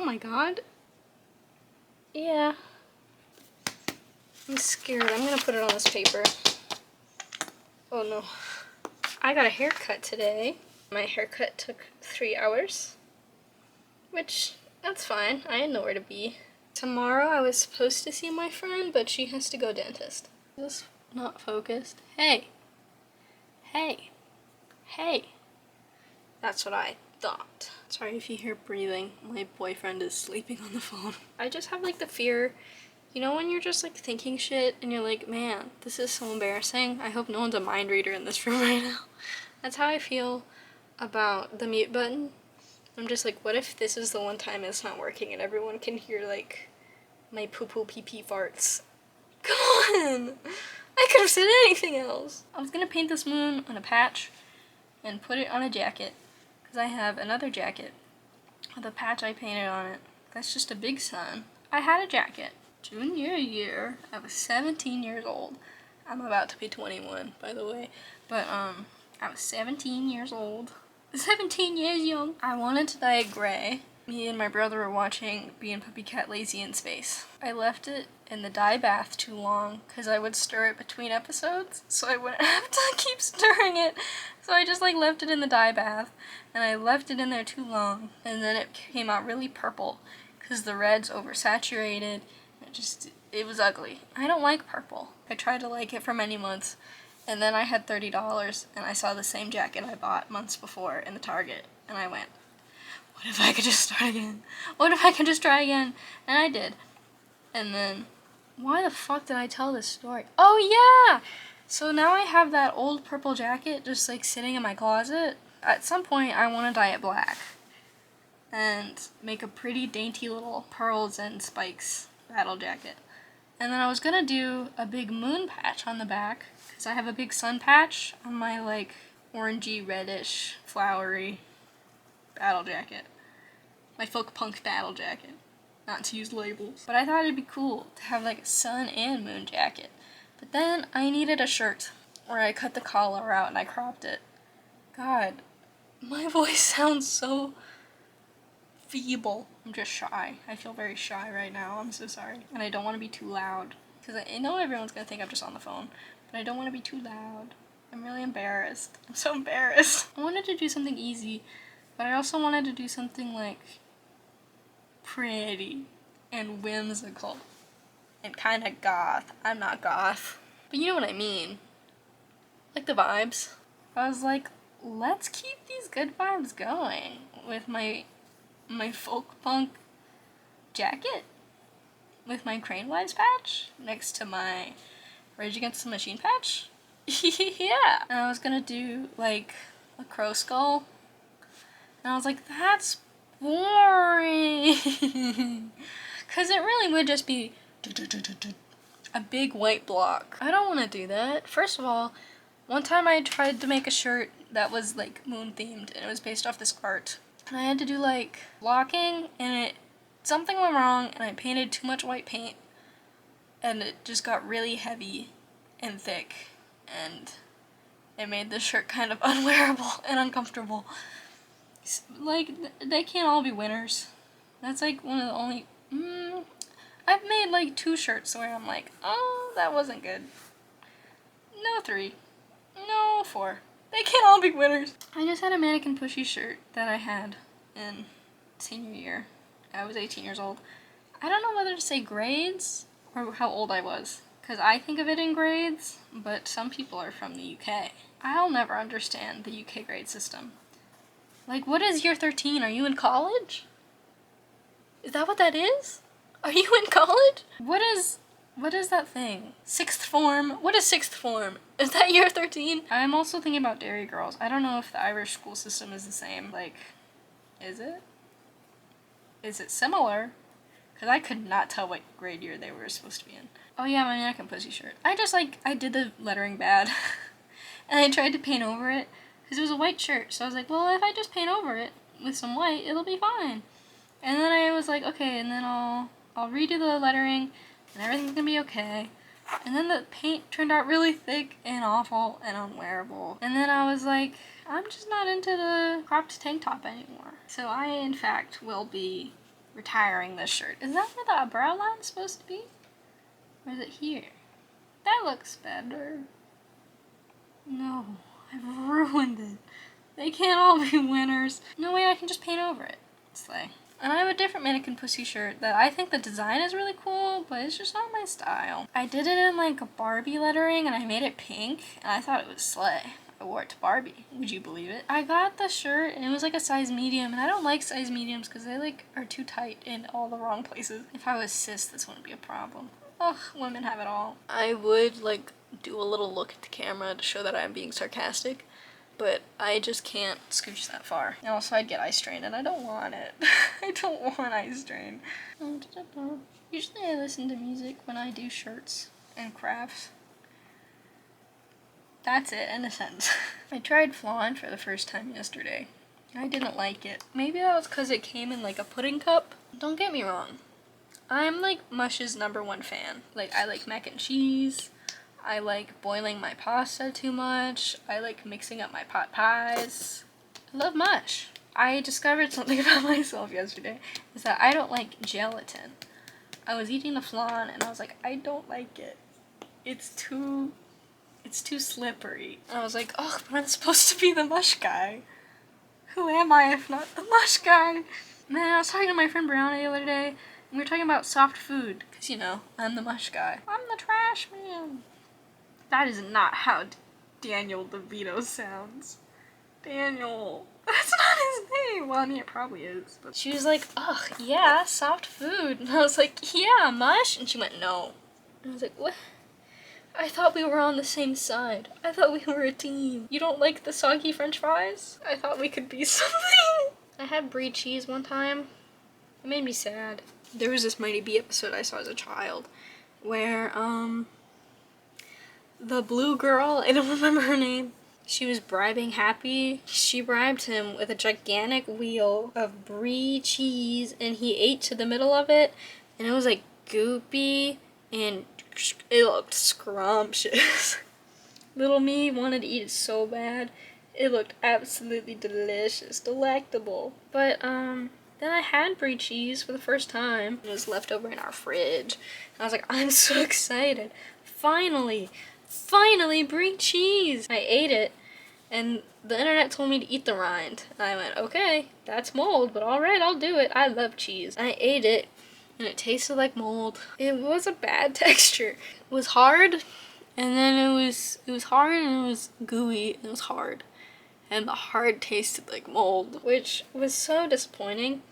my god. Yeah. I'm scared. I'm gonna put it on this paper. Oh no. I got a haircut today. My haircut took 3 hours, which, that's fine. I had nowhere to be. Tomorrow I was supposed to see my friend, but she has to go dentist. Is this not focused? Hey. Hey. Hey. That's what I thought. Sorry if you hear breathing. My boyfriend is sleeping on the phone. I just have like the fear, you know, when you're just like thinking shit and you're like, man, this is so embarrassing. I hope no one's a mind reader in this room right now. That's how I feel about the mute button. I'm just like, what if this is the one time it's not working and everyone can hear like my poo-poo pee-pee farts? Come on! I could have said anything else. I was gonna paint this moon on a patch and put it on a jacket, because I have another jacket with a patch I painted on it. That's just a big sun. I had a jacket. Junior year, I was 17 years old. I'm about to be 21, by the way. But, I was 17 years old. 17 years young. I wanted to dye it gray. Me and my brother were watching Bee and Puppycat Lazy in Space. I left it in the dye bath too long because I would stir it between episodes, so I wouldn't have to keep stirring it. So I just like left it in the dye bath, and I left it in there too long, and then it came out really purple because the red's oversaturated. It was ugly. I don't like purple. I tried to like it for many months, and then I had $30 and I saw the same jacket I bought months before in the Target, and I went, what if I could just start again? What if I could just try again? And I did. And then, why the fuck did I tell this story? Oh yeah! So now I have that old purple jacket just like sitting in my closet. At some point I want to dye it black and make a pretty dainty little pearls and spikes battle jacket. And then I was gonna do a big moon patch on the back because I have a big sun patch on my like orangey reddish flowery battle jacket. My folk punk battle jacket. Not to use labels. But I thought it'd be cool to have like a sun and moon jacket. But then I needed a shirt where I cut the collar out and I cropped it. God, my voice sounds so feeble. I'm just shy. I feel very shy right now. I'm so sorry. And I don't want to be too loud. Because I know everyone's gonna think I'm just on the phone. But I don't want to be too loud. I'm really embarrassed. I'm so embarrassed. I wanted to do something easy. But I also wanted to do something like pretty and whimsical and kind of goth. I'm not goth, but you know what I mean. Like the vibes. I was like, let's keep these good vibes going with my folk punk jacket with my Crane Wives patch next to my Rage Against the Machine patch. Yeah. And I was gonna do like a crow skull. And I was like, that's boring. Because it really would just be a big white block. I don't want to do that. First of all, one time I tried to make a shirt that was like moon themed and it was based off this art. And I had to do like blocking and something went wrong and I painted too much white paint and it just got really heavy and thick and it made the shirt kind of unwearable and uncomfortable. Like, they can't all be winners. That's like one of the only, I've made like 2 shirts where I'm like, oh, that wasn't good. No 3. No 4. They can't all be winners. I just had a mannequin pushy shirt that I had in senior year. I was 18 years old. I don't know whether to say grades or how old I was, because I think of it in grades, but some people are from the UK. I'll never understand the UK grade system. Like, what is year 13? Are you in college? Is that what that is? Are you in college? What is that thing? 6th form? What is 6th form? Is that year 13? I'm also thinking about Dairy Girls. I don't know if the Irish school system is the same. Like, is it? Is it similar? Because I could not tell what grade year they were supposed to be in. Oh yeah, my mannequin pussy shirt. I did the lettering bad. And I tried to paint over it. Because it was a white shirt, so I was like, well, if I just paint over it with some white, it'll be fine. And then I was like, okay, and then I'll redo the lettering, and everything's gonna be okay. And then the paint turned out really thick and awful and unwearable. And then I was like, I'm just not into the cropped tank top anymore. So I, in fact, will be retiring this shirt. Is that where the brow line's supposed to be? Or is it here? That looks better. No, I've ruined it. They can't all be winners. No way I can just paint over it. Slay. And I have a different mannequin pussy shirt that I think the design is really cool, but it's just not my style. I did it in like a Barbie lettering and I made it pink and I thought it was slay. I wore it to Barbie. Would you believe it? I got the shirt and it was like a size medium, and I don't like size mediums because they like are too tight in all the wrong places. If I was cis, this wouldn't be a problem. Ugh, women have it all. I would like do a little look at the camera to show that I'm being sarcastic, but I just can't scooch that far. And also I'd get eye strain and I don't want it. I don't want eye strain. Usually I listen to music when I do shirts and crafts. That's it, in a sense. I tried flan for the first time yesterday. I didn't like it. Maybe that was because it came in like a pudding cup. Don't get me wrong. I'm like Mush's #1 fan. Like, I like mac and cheese. I like boiling my pasta too much. I like mixing up my pot pies. I love Mush. I discovered something about myself yesterday, is that I don't like gelatin. I was eating the flan and I was like, I don't like it. It's too slippery. I was like, oh, but I'm supposed to be the Mush guy. Who am I if not the Mush guy? Man, I was talking to my friend Brianna the other day, and we were talking about soft food, because, you know, I'm the Mush guy. I'm the trash man. That is not how Daniel DeVito sounds. Daniel. That's not his name. Well, I mean, it probably is. But she was like, ugh, yeah, soft food. And I was like, yeah, Mush. And she went, no. And I was like, what? I thought we were on the same side. I thought we were a team. You don't like the soggy french fries? I thought we could be something. I had brie cheese one time. It made me sad. There was this Mighty Bee episode I saw as a child where, the blue girl, I don't remember her name, she was bribing Happy. She bribed him with a gigantic wheel of brie cheese and he ate to the middle of it and it was like goopy and it looked scrumptious. Little me wanted to eat it so bad. It looked absolutely delicious, delectable. But then I had brie cheese for the first time. It was left over in our fridge. And I was like, I'm so excited. Finally brie cheese. I ate it and the internet told me to eat the rind. And I went, okay, that's mold, but alright, I'll do it. I love cheese. I ate it. And it tasted like mold. It was a bad texture. It was hard, and then it was hard, and it was gooey, and it was hard. And the hard tasted like mold, which was so disappointing.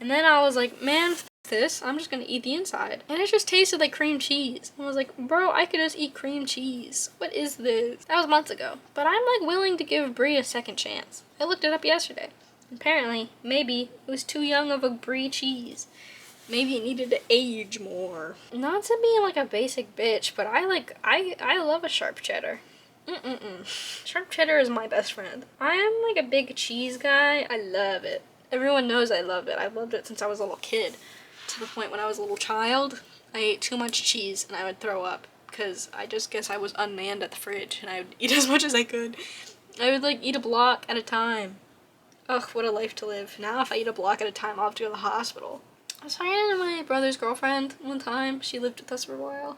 And then I was like, man, f this, I'm just gonna eat the inside. And it just tasted like cream cheese. And I was like, bro, I could just eat cream cheese. What is this? That was months ago. But I'm like willing to give brie a second chance. I looked it up yesterday. Apparently, maybe it was too young of a brie cheese. Maybe it needed to age more. Not to be like a basic bitch, but I love a sharp cheddar. Sharp cheddar is my best friend. I am like a big cheese guy. I love it. Everyone knows I love it. I've loved it since I was a little kid. To the point when I was a little child, I ate too much cheese and I would throw up. Because I just guess I was unmanned at the fridge and I would eat as much as I could. I would like eat a block at a time. Ugh, what a life to live. Now if I eat a block at a time, I'll have to go to the hospital. I was talking to my brother's girlfriend one time. She lived with us for a while.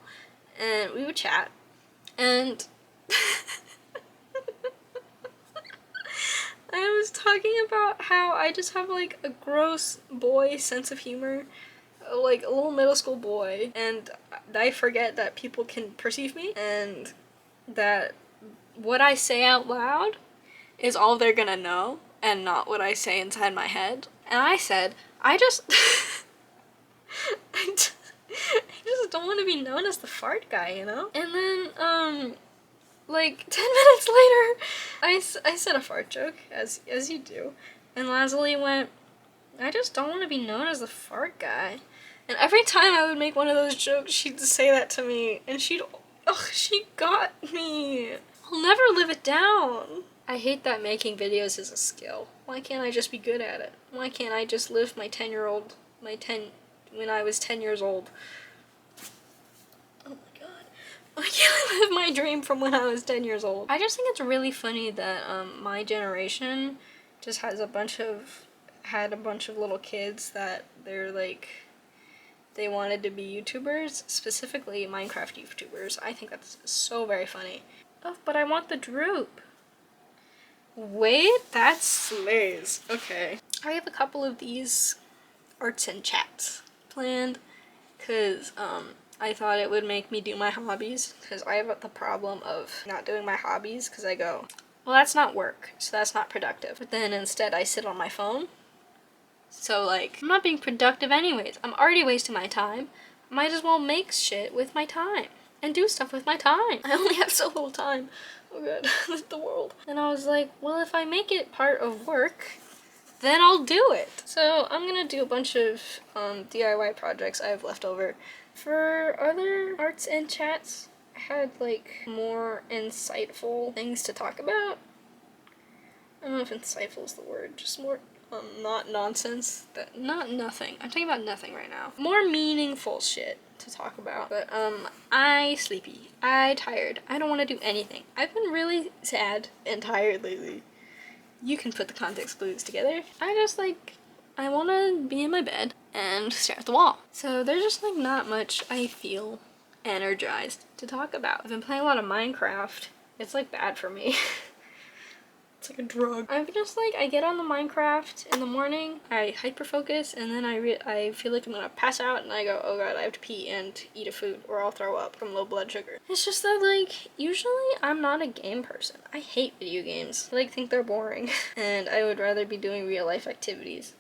And we would chat. And I was talking about how I just have like a gross boy sense of humor. Like a little middle school boy. And I forget that people can perceive me. And that what I say out loud is all they're gonna know. And not what I say inside my head. And I said, I just don't want to be known as the fart guy, you know? And then, like, 10 minutes later, I said a fart joke, as you do. And Lazuli went, I just don't want to be known as the fart guy. And every time I would make one of those jokes, she'd say that to me. And she got me. I'll never live it down. I hate that making videos is a skill. Why can't I just be good at it? Why can't I just live when I was 10 years old? Oh my god. Why can't I live my dream from when I was 10 years old? I just think it's really funny that my generation just has a bunch of had a bunch of little kids that they're like, they wanted to be YouTubers, specifically Minecraft YouTubers. I think that's so very funny. Oh, but I want the droop. Wait, that slays. Okay. I have a couple of these arts and chats planned because I thought it would make me do my hobbies, because I have the problem of not doing my hobbies because I go, well, that's not work, so that's not productive. But then instead I sit on my phone. So like, I'm not being productive anyways. I'm already wasting my time. Might as well make shit with my time and do stuff with my time. I only have so little time. Oh god, this is the world. And I was like, well, if I make it part of work, then I'll do it. So I'm gonna do a bunch of DIY projects I have left over. For other arts and chats, I had like more insightful things to talk about. I don't know if insightful is the word, just more not nonsense. Not nothing. I'm talking about nothing right now. More meaningful shit to talk about. But I sleepy. I tired. I don't want to do anything. I've been really sad and tired lately. You can put the context clues together. I just like, I want to be in my bed and stare at the wall. So there's just like not much I feel energized to talk about. I've been playing a lot of Minecraft. It's like bad for me. It's like a drug. I'm just like, I get on the Minecraft in the morning, I hyper focus, and then I feel like I'm gonna pass out, and I go, oh god, I have to pee and eat a food or I'll throw up from low blood sugar. It's just that like, usually I'm not a game person. I hate video games. I like think they're boring and I would rather be doing real life activities.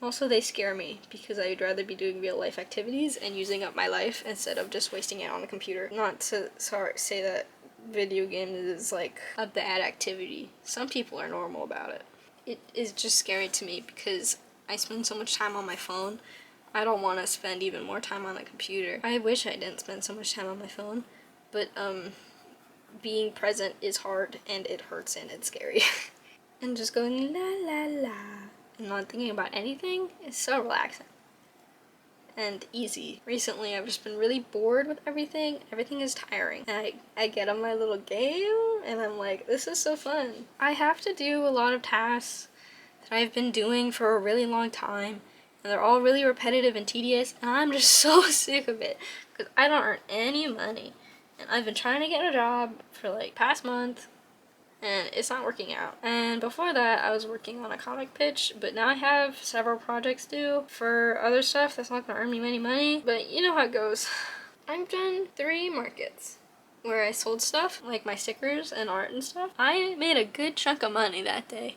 Also, they scare me because I would rather be doing real life activities and using up my life instead of just wasting it on a computer. Not to say that video games is like a bad activity. Some people are normal about it. It is just scary to me because I spend so much time on my phone. I don't want to spend even more time on a computer. I wish I didn't spend so much time on my phone, but being present is hard and it hurts and it's scary. And just going la la la and not thinking about anything is so relaxing and easy. Recently I've just been really bored with everything. Everything is tiring. And I get on my little game and I'm like, this is so fun. I have to do a lot of tasks that I've been doing for a really long time, and they're all really repetitive and tedious, and I'm just so sick of it because I don't earn any money. And I've been trying to get a job for like past month and it's not working out. And before that, I was working on a comic pitch, but now I have several projects due for other stuff that's not gonna earn me any money, but you know how it goes. I've done 3 markets where I sold stuff, like my stickers and art and stuff. I made a good chunk of money that day.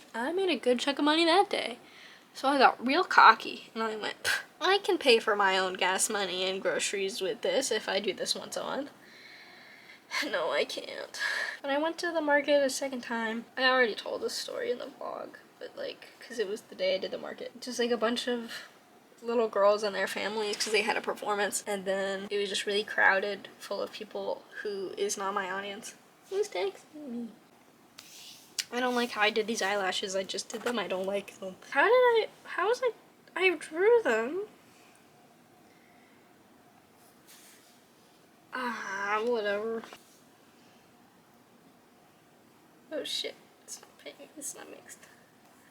So I got real cocky, and I went, I can pay for my own gas money and groceries with this if I do this once a month. No, I can't. When I went to the market a second time, I already told this story in the vlog, but like, because it was the day I did the market. Just like a bunch of little girls and their families because they had a performance, and then it was just really crowded, full of people who is not my audience. Who's texting me? I don't like how I did these eyelashes. I just did them. I don't like them. I drew them. Ah, whatever. Oh shit, it's not pink, it's not mixed.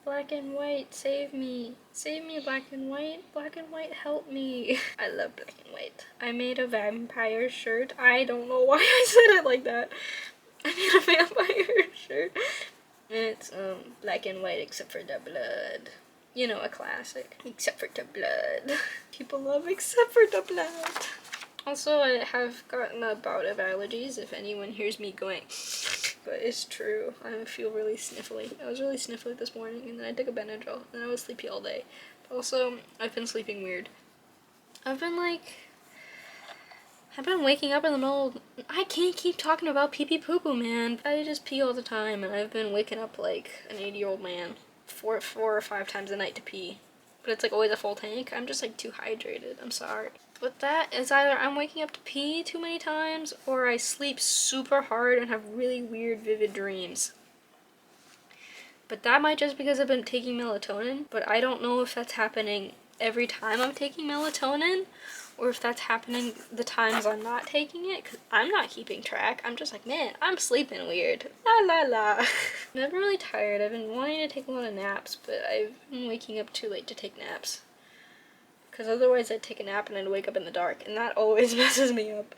Black and white, save me. Save me, black and white. Black and white, help me. I love black and white. I made a vampire shirt. I don't know why I said it like that. I made a vampire shirt. And it's black and white except for the blood. You know, a classic. Except for the blood. People love except for the blood. Also, I have gotten a bout of allergies, if anyone hears me going, but it's true. I feel really sniffly. I was really sniffly this morning, and then I took a Benadryl, and I was sleepy all day. But also, I've been sleeping weird. I've been waking up in the middle of, I can't keep talking about pee-pee poo-poo, man. I just pee all the time, and I've been waking up like an 80-year-old man 4 or 5 times a night to pee. But it's like always a full tank. I'm just like too hydrated. I'm sorry. But that is either I'm waking up to pee too many times, or I sleep super hard and have really weird vivid dreams. But that might just because I've been taking melatonin, but I don't know if that's happening every time I'm taking melatonin, or if that's happening the times I'm not taking it, because I'm not keeping track. I'm just like, man, I'm sleeping weird. La la la. I'm never really tired. I've been wanting to take a lot of naps, but I've been waking up too late to take naps. Because otherwise I'd take a nap and I'd wake up in the dark, and that always messes me up.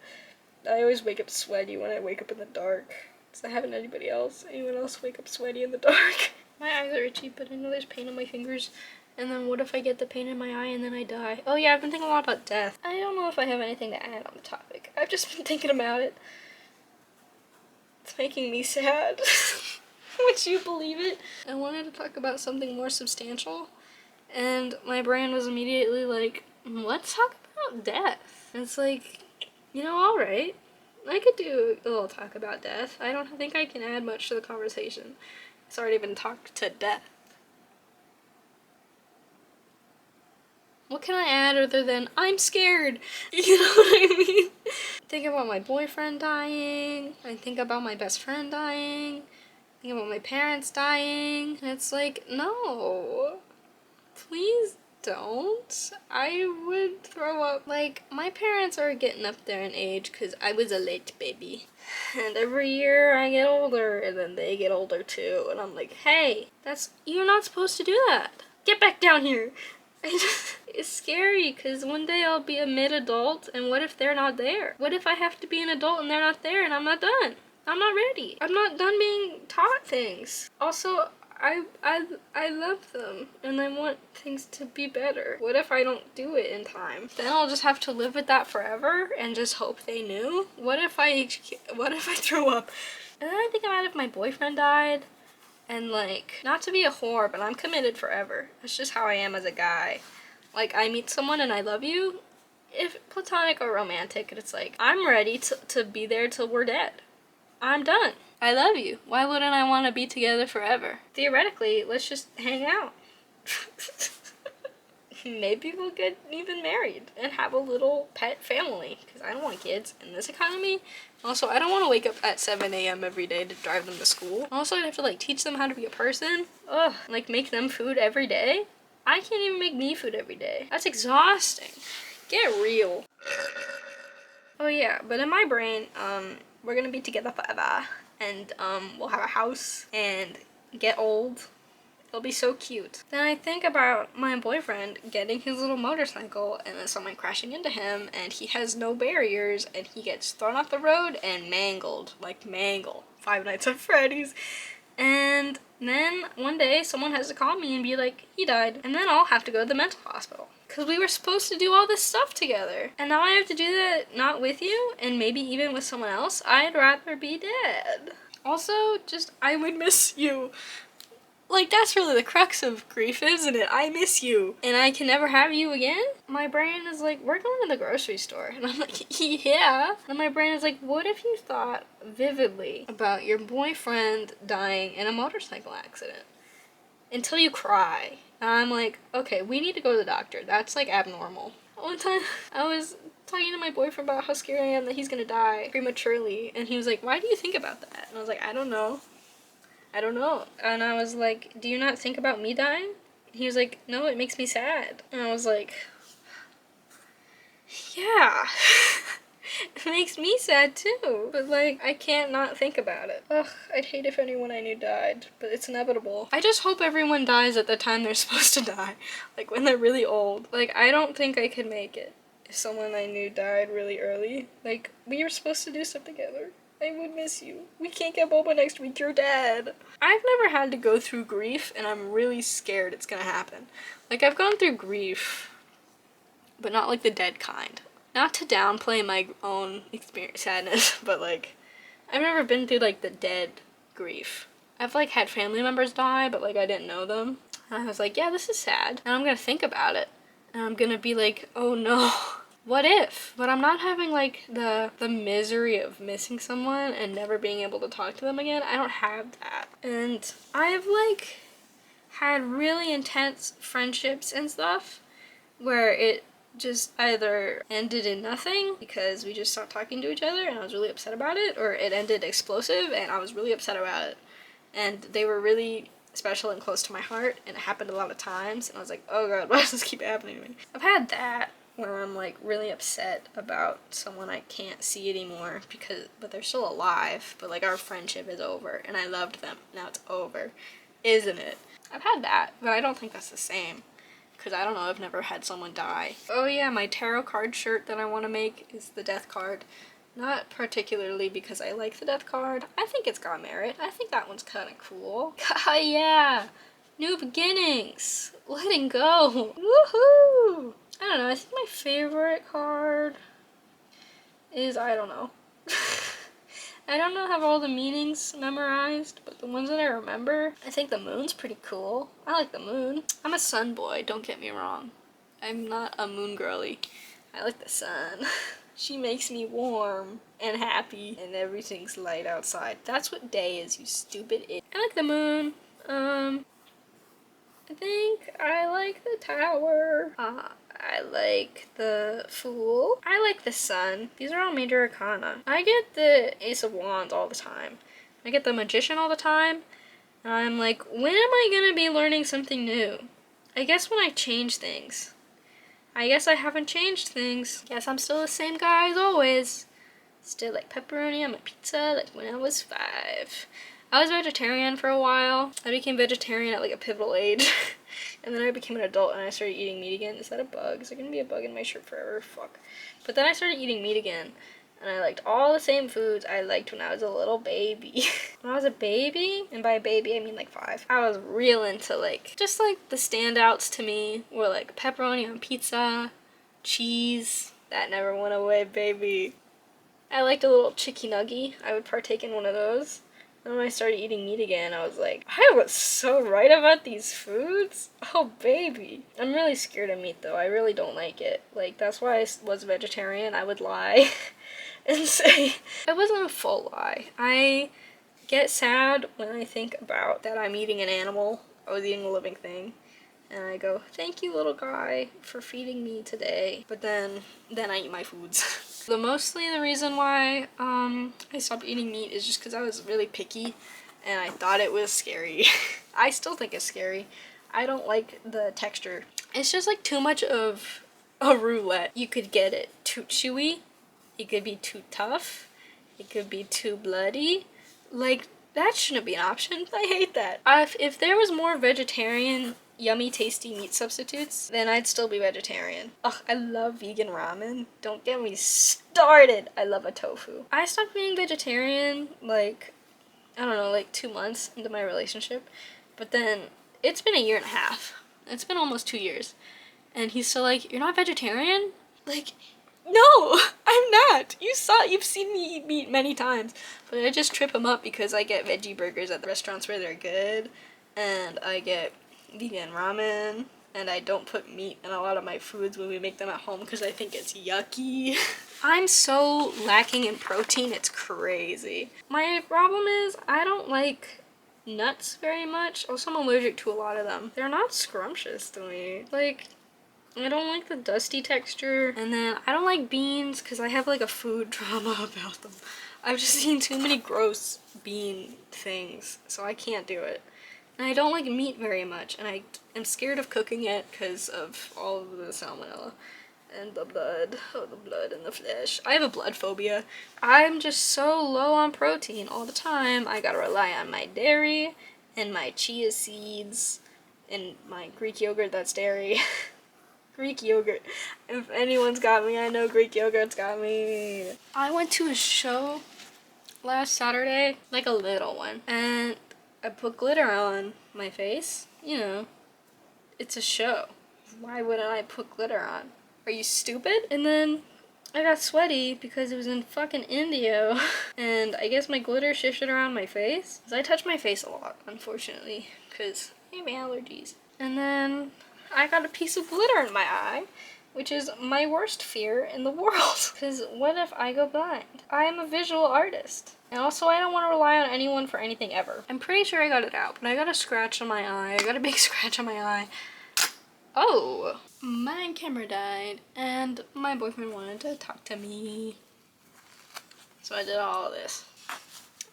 I always wake up sweaty when I wake up in the dark. Does that happen to anyone else wake up sweaty in the dark? My eyes are itchy, but I know there's pain on my fingers. And then what if I get the pain in my eye and then I die? Oh yeah, I've been thinking a lot about death. I don't know if I have anything to add on the topic. I've just been thinking about it. It's making me sad. Would you believe it? I wanted to talk about something more substantial, and my brain was immediately like, let's talk about death. And it's like, you know, alright. I could do a little talk about death. I don't think I can add much to the conversation. It's already been talked to death. What can I add other than, I'm scared? You know what I mean? Think about my boyfriend dying. I think about my best friend dying. Think about my parents dying. And it's like, no. Please don't. I would throw up. Like, my parents are getting up there in age because I was a late baby. And every year I get older and then they get older too. And I'm like, hey, you're not supposed to do that. Get back down here. It's scary because one day I'll be a mid-adult, and what if they're not there? What if I have to be an adult and they're not there and I'm not done? I'm not ready. I'm not done being taught things. Also, I love them and I want things to be better. What if I don't do it in time? Then I'll just have to live with that forever and just hope they knew. What if I throw up? And then I think about if my boyfriend died. And, like, not to be a whore, but I'm committed forever. That's just how I am as a guy. Like, I meet someone and I love you, if platonic or romantic, and it's like, I'm ready to be there till we're dead. I'm done. I love you. Why wouldn't I want to be together forever? Theoretically, let's just hang out. Maybe we'll get even married and have a little pet family, because I don't want kids in this economy. Also, I don't want to wake up at 7 a.m. every day to drive them to school. Also, I'd have to, like, teach them how to be a person. Ugh, like, make them food every day. I can't even make me food every day. That's exhausting. Get real. Oh yeah, but in my brain, we're gonna be together forever, and we'll have a house and get old. It'll be so cute. Then I think about my boyfriend getting his little motorcycle and then someone crashing into him and he has no barriers and he gets thrown off the road and mangled. Like mangle. Five Nights at Freddy's. And then one day someone has to call me and be like, he died. And then I'll have to go to the mental hospital. Because we were supposed to do all this stuff together. And now I have to do that not with you and maybe even with someone else. I'd rather be dead. Also, just, I would miss you. Like, that's really the crux of grief, isn't it? I miss you. And I can never have you again? My brain is like, we're going to the grocery store. And I'm like, yeah. And my brain is like, what if you thought vividly about your boyfriend dying in a motorcycle accident? Until you cry. And I'm like, okay, we need to go to the doctor. That's, like, abnormal. One time, I was talking to my boyfriend about how scared I am that he's gonna die prematurely. And he was like, why do you think about that? And I was like, I don't know. And I was like, do you not think about me dying? And he was like, no, it makes me sad. And I was like, yeah. It makes me sad too. But like, I can't not think about it. Ugh, I'd hate if anyone I knew died, but it's inevitable. I just hope everyone dies at the time they're supposed to die. Like when they're really old. Like, I don't think I could make it if someone I knew died really early. Like, we were supposed to do stuff together. I would miss you. We can't get boba next week, you're dead. I've never had to go through grief, and I'm really scared it's gonna happen. Like, I've gone through grief, but not like the dead kind. Not to downplay my own experience, sadness, but like, I've never been through like the dead grief. I've like had family members die, but like I didn't know them. And I was like, yeah, this is sad. And I'm gonna think about it. And I'm gonna be like, oh no. What if? But I'm not having, like, the misery of missing someone and never being able to talk to them again. I don't have that. And I've, like, had really intense friendships and stuff where it just either ended in nothing because we just stopped talking to each other and I was really upset about it, or it ended explosive and I was really upset about it. And they were really special and close to my heart, and it happened a lot of times, and I was like, oh god, why does this keep happening to me? I've had that where I'm like really upset about someone I can't see anymore but they're still alive, but like our friendship is over and I loved them, now it's over, isn't it? I've had that, but I don't think that's the same, because I don't know, I've never had someone die. Oh yeah, my tarot card shirt that I want to make is the death card. Not particularly because I like the death card. I think it's got merit. I think that one's kind of cool. Yeah! New beginnings! Letting go! Woohoo! I don't know, I think my favorite card is, I don't know. I don't know, have all the meanings memorized, but the ones that I remember, I think the moon's pretty cool. I like the moon. I'm a sun boy, don't get me wrong. I'm not a moon girly. I like the sun. She makes me warm and happy and everything's light outside. That's what day is, you stupid idiot. I like the moon. I think I like the tower. I like the fool. I like the sun. These are all major arcana. I get the Ace of Wands all the time. I get the Magician all the time. And I'm like, when am I gonna be learning something new? I guess when I change things. I guess I haven't changed things. Guess I'm still the same guy as always. Still like pepperoni on my pizza like when I was 5. I was vegetarian for a while. I became vegetarian at like a pivotal age. And then I became an adult and I started eating meat again. Is that a bug? Is there gonna be a bug in my shirt forever? Fuck. But then I started eating meat again. And I liked all the same foods I liked when I was a little baby. When I was a baby, and by baby I mean like 5, I was real into like, just like the standouts to me were like pepperoni on pizza, cheese, that never went away, baby. I liked a little chicky nugget. I would partake in one of those. And when I started eating meat again, I was like, I was so right about these foods? Oh, baby. I'm really scared of meat, though. I really don't like it. Like, that's why I was vegetarian. I would lie and say, it wasn't a full lie. I get sad when I think about that I'm eating an animal. I was eating a living thing. And I go, thank you, little guy, for feeding me today. But then I eat my foods. Mostly the reason why I stopped eating meat is just because I was really picky and I thought it was scary. I still think it's scary. I don't like the texture. It's just like too much of a roulette. You could get it too chewy, it could be too tough, it could be too bloody. Like, that shouldn't be an option. I hate that. If there was more vegetarian yummy tasty meat substitutes, then I'd still be vegetarian. Ugh, I love vegan ramen. Don't get me started. I love a tofu. I stopped being vegetarian like, I don't know, like 2 months into my relationship, but then it's been 1.5 years. It's been almost 2 years. And he's still like, you're not vegetarian? Like, no, I'm not. You've seen me eat meat many times, but I just trip him up because I get veggie burgers at the restaurants where they're good, and I get vegan ramen, and I don't put meat in a lot of my foods when we make them at home because I think it's yucky. I'm so lacking in protein, it's crazy. My problem is I don't like nuts very much. Also, I'm allergic to a lot of them. They're not scrumptious to me. Like, I don't like the dusty texture, and then I don't like beans because I have like a food trauma about them. I've just seen too many gross bean things, so I can't do it. And I don't like meat very much, and I am scared of cooking it because of all of the salmonella and the blood. Oh, the blood and the flesh. I have a blood phobia. I'm just so low on protein all the time. I gotta rely on my dairy and my chia seeds and my Greek yogurt that's dairy. Greek yogurt. If anyone's got me, I know Greek yogurt's got me. I went to a show last Saturday, like a little one, and I put glitter on my face. You know, it's a show. Why wouldn't I put glitter on? Are you stupid? And then I got sweaty because it was in fucking India. And I guess my glitter shifted around my face. Because I touch my face a lot, unfortunately, because I have allergies. And then I got a piece of glitter in my eye, which is my worst fear in the world. Because what if I go blind? I am a visual artist. And also, I don't want to rely on anyone for anything ever. I'm pretty sure I got it out, but I got a scratch on my eye. I got a big scratch on my eye. Oh, my camera died, and my boyfriend wanted to talk to me. So I did all of this.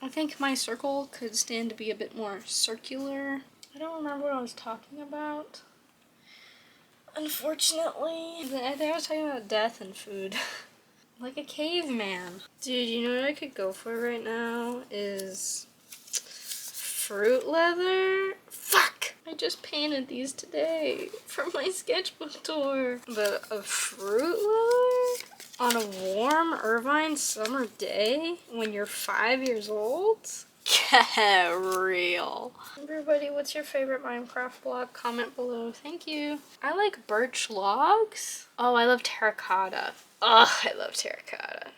I think my circle could stand to be a bit more circular. I don't remember what I was talking about. Unfortunately. I think I was talking about death and food. Like a caveman. Dude, you know what I could go for right now is fruit leather? Fuck! I just painted these today for my sketchbook tour. But a fruit leather? On a warm Irvine summer day? When you're 5 years old? Get real. Everybody, what's your favorite Minecraft block? Comment below. Thank you. I like birch logs. Oh, I love terracotta. Oh, I love terracotta.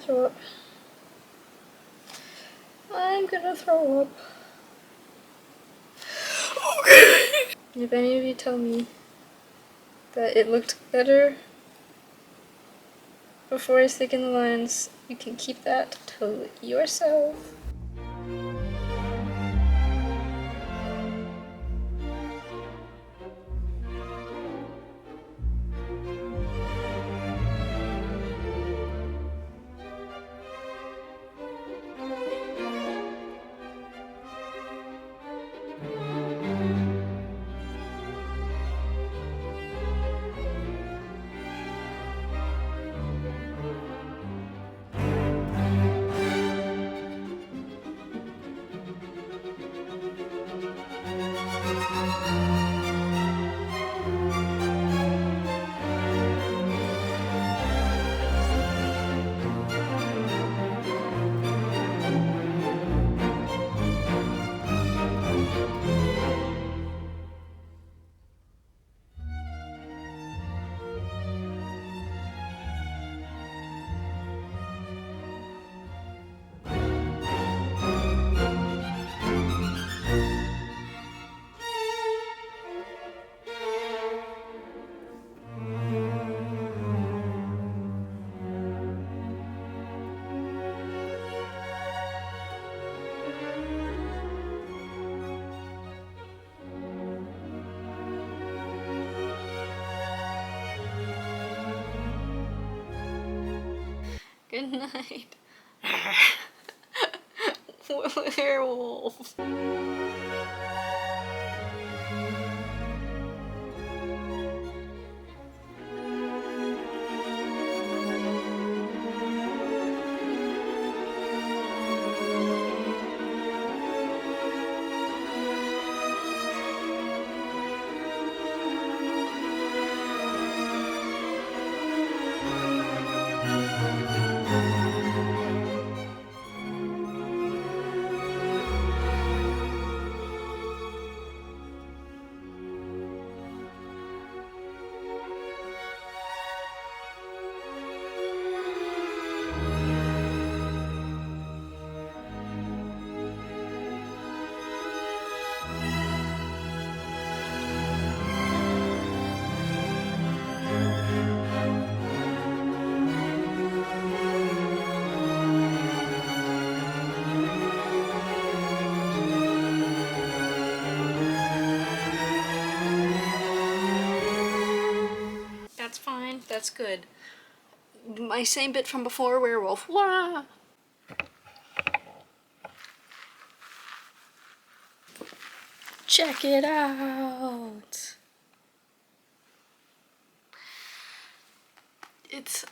Throw up. I'm gonna throw up. Okay. If any of you tell me that it looked better before I stick in the lines. You can keep that to yourself. Good night. Werewolf. That's fine. That's good. My same bit from before, werewolf. Wah! Check it out. It's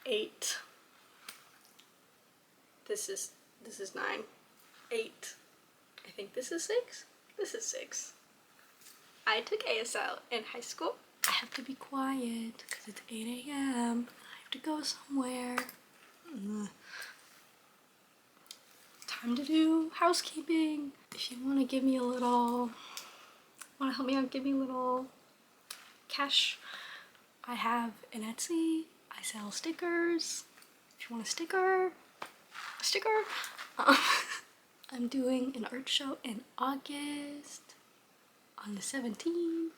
8. This is 9. 8. I think this is 6. This is 6. I took ASL in high school. I have to be quiet because it's 8 a.m. I have to go somewhere. Time to do housekeeping. If you want to give me a little, want to help me out, give me a little cash. I have an Etsy. I sell stickers. If you want a sticker. I'm doing an art show in August on the 17th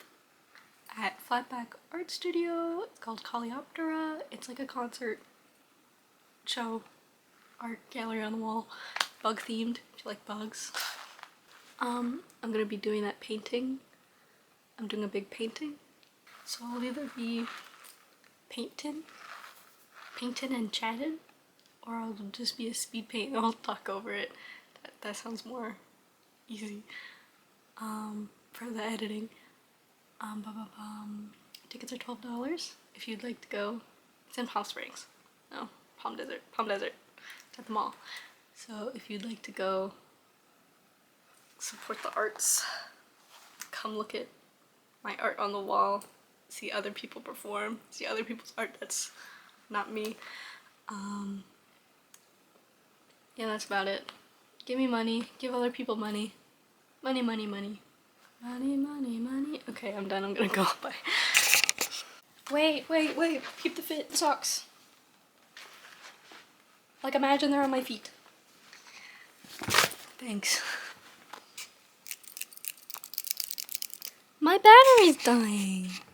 at Flatback Art Studio. It's called Coleoptera. It's like a concert show, art gallery on the wall, bug themed if you like bugs. I'm gonna be doing that painting. I'm doing a big painting. So I'll either be painting and chatting, or I'll just be a speed paint and I'll talk over it. That sounds more easy for the editing. Tickets are $12 if you'd like to go. It's in Palm Springs. No, Palm Desert. It's at the mall. So if you'd like to go support the arts, come look at my art on the wall, see other people perform, see other people's art that's not me. Yeah, that's about it. Give me money, give other people money. Money. Okay, I'm done, I'm gonna go. Bye. Wait, keep the fit socks. Like, imagine they're on my feet. Thanks. My battery! is dying.